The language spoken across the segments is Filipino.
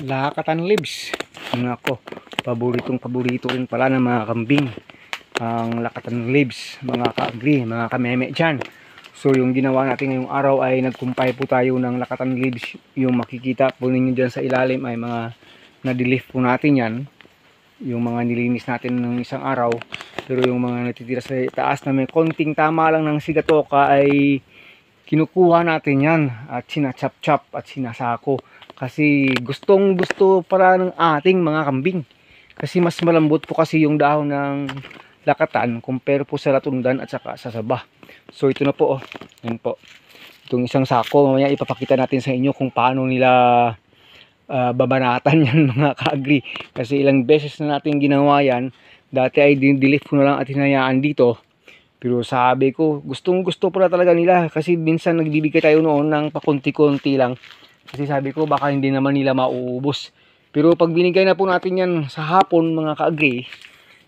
Lakatan leaves. Nako, paborito rin pala ng mga kambing ang lakatan leaves, mga ka-agri, mga kameme dyan. So yung ginawa natin ngayong araw ay nagkumpay po tayo ng lakatan leaves. Yung makikita po ninyo dyan sa ilalim ay mga na-delete po natin yan, yung mga nilinis natin ng isang araw. Pero yung mga natitira sa taas na may konting tama lang ng sigatoka ay kinukuha natin yan at sinachap-chap at sinasako. Kasi gustong gusto para ng ating mga kambing. Kasi mas malambot po kasi yung dahon ng lakatan compare po sa latundan at saka sa saba. So ito na po, yan po. Itong isang sako, mamaya ipapakita natin sa inyo kung paano nila babanatan yan mga ka-agri. Kasi ilang beses na natin ginawa yan. Dati ay dinilip ko na lang at hinayaan dito. Pero sabi ko, gustong gusto pala talaga nila. Kasi minsan nagbibigay tayo noon ng pakunti-kunti lang. Kasi sabi ko baka hindi naman nila mauubos. Pero pag binigay na po natin yan sa hapon mga ka-agri,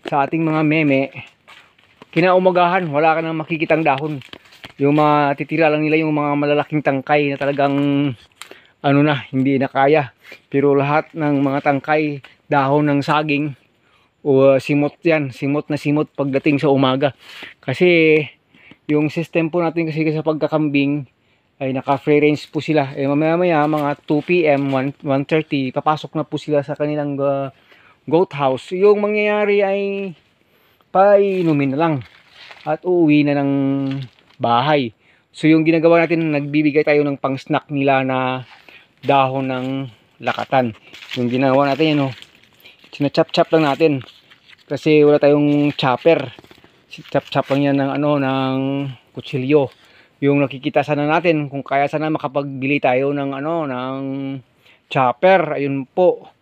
sa ating mga meme, kinaumagahan wala ka nang makikitang dahon. Yung mga titira lang nila yung mga malalaking tangkay na talagang ano na, hindi na kaya. Pero lahat ng mga tangkay, dahon ng saging o simot yan, simot na simot pagdating sa umaga. Kasi yung system po natin kasi sa pagkakambing ay naka-free range po sila. Mamaya mga 2 PM, 1:30 papasok na po sila sa kanilang goat house. Yung mangyayari ay painumin na lang at uuwi na ng bahay. So yung ginagawa natin, nagbibigay tayo ng pang snack nila na dahon ng lakatan. Yung ginawa natin yan, sinachap-chap lang natin kasi wala tayong chopper. Chap-chap lang yan ng ng kutsilyo. Yung nakikita sana natin kung kaya sana makapagbili tayo ng ng chopper. Ayun po,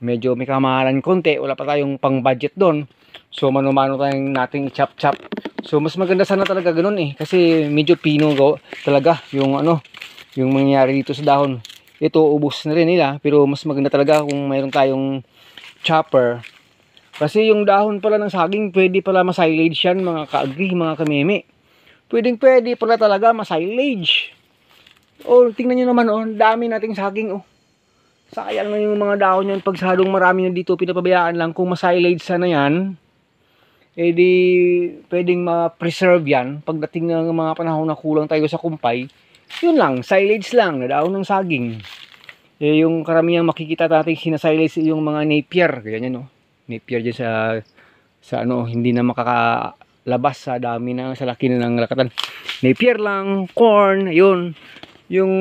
medyo may kamahalan konti, wala pa tayong pang budget doon. So mano-mano tayong nating chop-chop. So mas maganda sana talaga ganoon kasi medyo pino talaga yung yung mangyayari dito sa dahon. Ito ubos na rin nila, pero mas maganda talaga kung mayroon tayong chopper. Kasi yung dahon pala ng saging, pwede pala ma-silage yan mga ka-agri, mga kameme. Pwede pala talaga ma-silage. Tingnan nyo naman dami nating saging Sayang na yung mga dahon yan pag sadong marami na dito pinapabayaan lang. Kung ma-silage sana yan, di pwedeng ma-preserve yan pagdating ng mga panahon na kulang tayo sa kumpay. Yun lang, silage lang na dahon ng saging. Yung karamihang makikita natin sinasilage yung mga napier, ganyan napier dyan sa hindi na makakalabas sa dami na sa laki na ng lakatan. Napier lang, corn, yun. Yung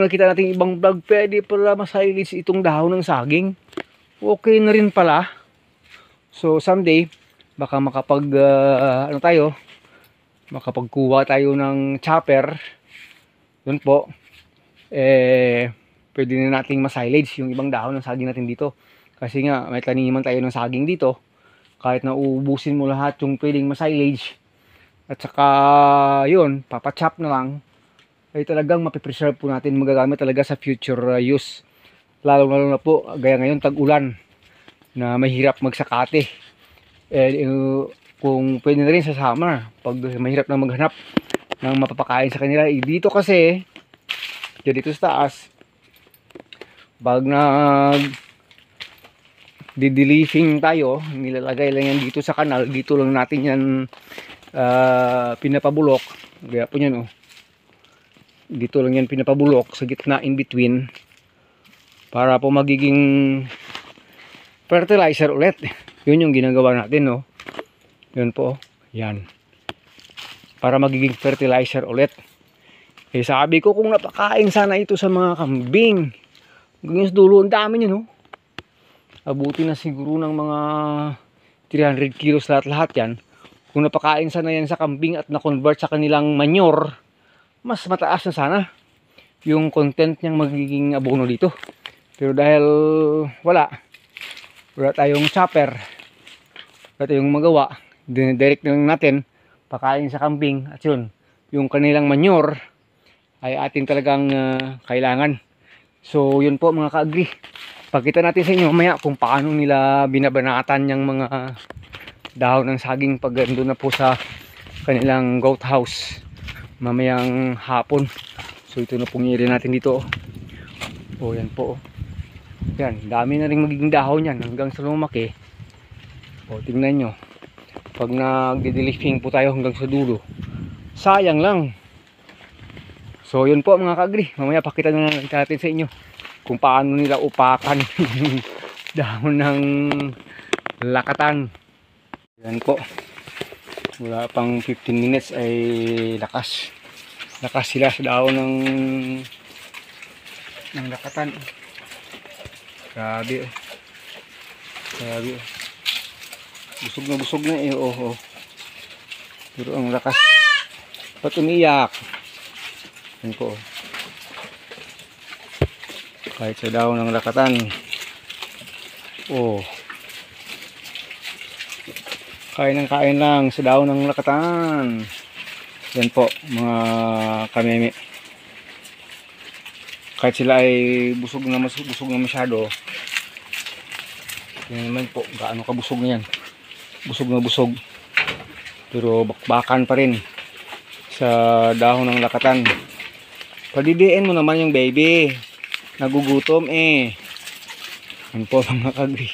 nakita natin ibang vlog, pwede pala masilage itong dahon ng saging. Okay na rin pala. So someday baka makapagkuha tayo ng chopper. Yun po, pwede na nating masilage yung ibang dahon ng saging natin dito. Kasi nga, may taniman tayo ng saging dito. Kahit na uubusin mo lahat yung pwedeng masilage, at saka yun, papachop na lang, ay talagang mapipreserve po natin, magagamit talaga sa future use. Lalo na po, gaya ngayon, tag-ulan, na mahirap magsakate. Kung pwede na rin sa summer, pag mahirap na maghanap ng mapapakain sa kanila. Dito kasi, dito sa taas, pag nag-de-leafing tayo, nilalagay lang yan dito sa kanal. Dito lang natin yan pinapabulok. Gaya po yan dito lang yan pinapabulok sa gitna in between, para po magiging fertilizer ulit. Yun yung ginagawa natin yun po, yan, para magiging fertilizer ulit. Sabi ko kung napakain sana ito sa mga kambing, ganyan sa dulo, ang dami nyo abuti na siguro ng mga 300 kilos lahat yan. Kung napakain sana yan sa kambing at na-convert sa kanilang manure, mas mataas na sana yung content niyang magiging abono dito. Pero dahil wala tayong chopper, wala tayong magawa, direct na lang natin pakain sa kambing, at yun, yung kanilang manure ay atin talagang kailangan. So yun po mga ka-agri, pakita natin sa inyo mamaya kung paano nila binabanatan yung mga dahon ng saging pag doon na po sa kanilang goat house mamayang hapon. So ito na pong area natin dito yan po Yan, dami na rin magiging dahon yan hanggang sa lumaki. O, tingnan nyo. Pag nagdi-leafing po tayo hanggang sa dulo, sayang lang. So, yun po mga ka-agri. Mamaya pakita na natin sa inyo kung paano nila upakan yung dahon ng lakatan. Yan po. Wala pang 15 minutes ay lakas sila sa dahon ng lakatan. Grabe. Grabe. Busog na eh. Oh. Pero ang lakas. Ba't umiyak? Yan po. Kahit sa dahon ng lakatan. Oh. Kain lang sa dahon ng lakatan. Yan po mga kameme. Kahit sila ay busog na masyado. Yan naman po, gaano kabusog na yan. Busog na busog. Pero bakbakan pa rin sa dahon ng lakatan. Padidiin mo naman yung baby. Nagugutom eh. Yan po mga kagri.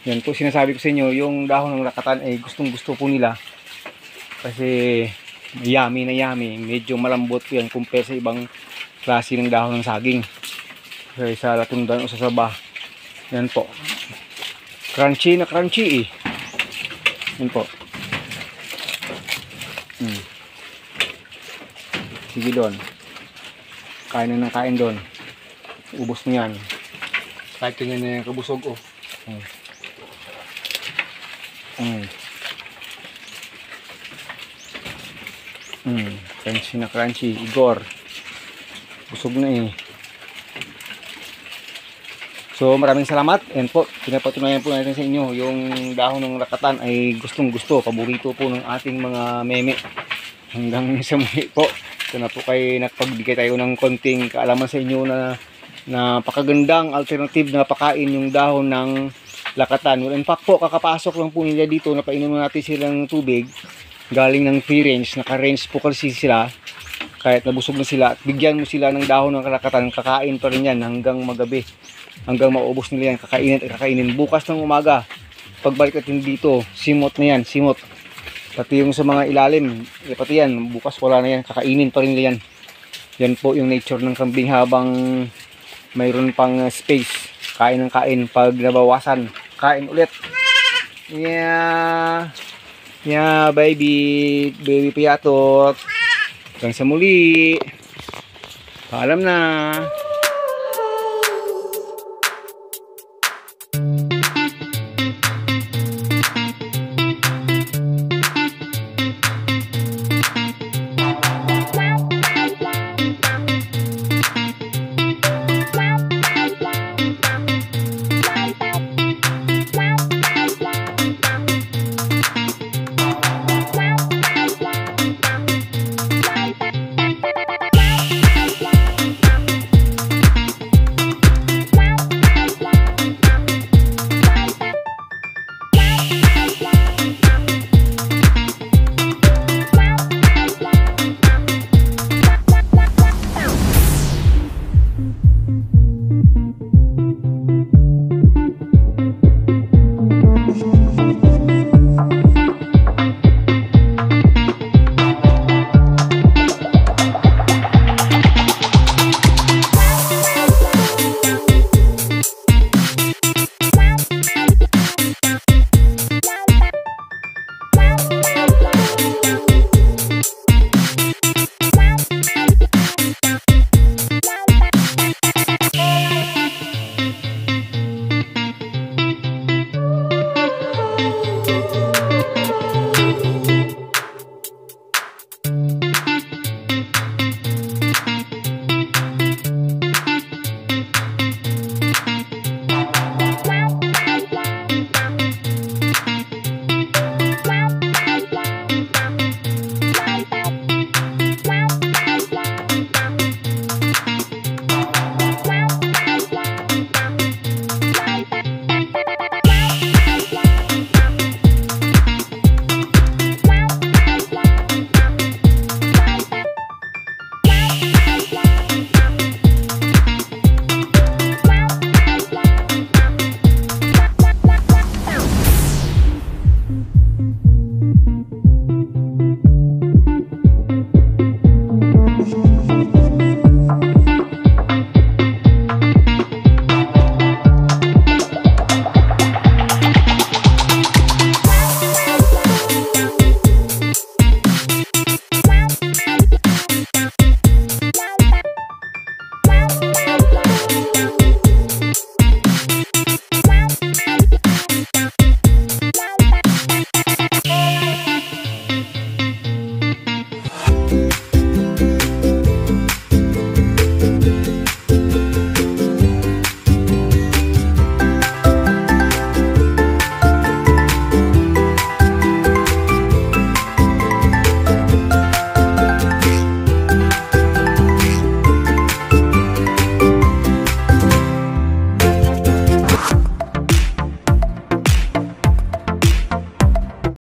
Yan po sinasabi ko sa inyo, yung dahon ng lakatan ay gustong gusto po nila. Kasi yummy na yummy. Medyo malambot po yan compare sa ibang klase ng dahon ng saging. Kaya sa latundan o sa saba. Yan po. Crunchy na crunchy eh. Yan po. Sige doon. Kain na ng kain doon. Ubos mo yan. Kahit ganyan na yung kabusog oh. Crunchy na crunchy. Igor. Busog na eh. So maraming salamat. And po, pinapatunayan po natin sa inyo yung dahon ng lakatan ay gustong gusto. Paborito po ng ating mga meme. Hanggang sa muli po. Ito na po kayo nagpagbigay tayo ng konting kaalaman sa inyo na napakagandang alternative na pakain yung dahon ng lakatan. Well, in fact po, kakapasok lang po nila dito, napainom natin silang tubig galing ng free range, naka-range po kasi sila kahit nabusog na sila, at bigyan mo sila ng dahon ng lakatan, kakain pa rin yan hanggang magabi, hanggang maubos nila yan, kakainin bukas ng umaga. Pagbalik natin dito, simot na yan, simot, pati yung sa mga ilalim, pati yan, bukas wala na yan, kakainin pa rin nila yan. Yan po yung nature ng kambing, habang mayroon pang space, kain ng kain. Pag nabawasan, kain ulit. Yeah, baby piyatot. Hanggang sa muli. Paalam na.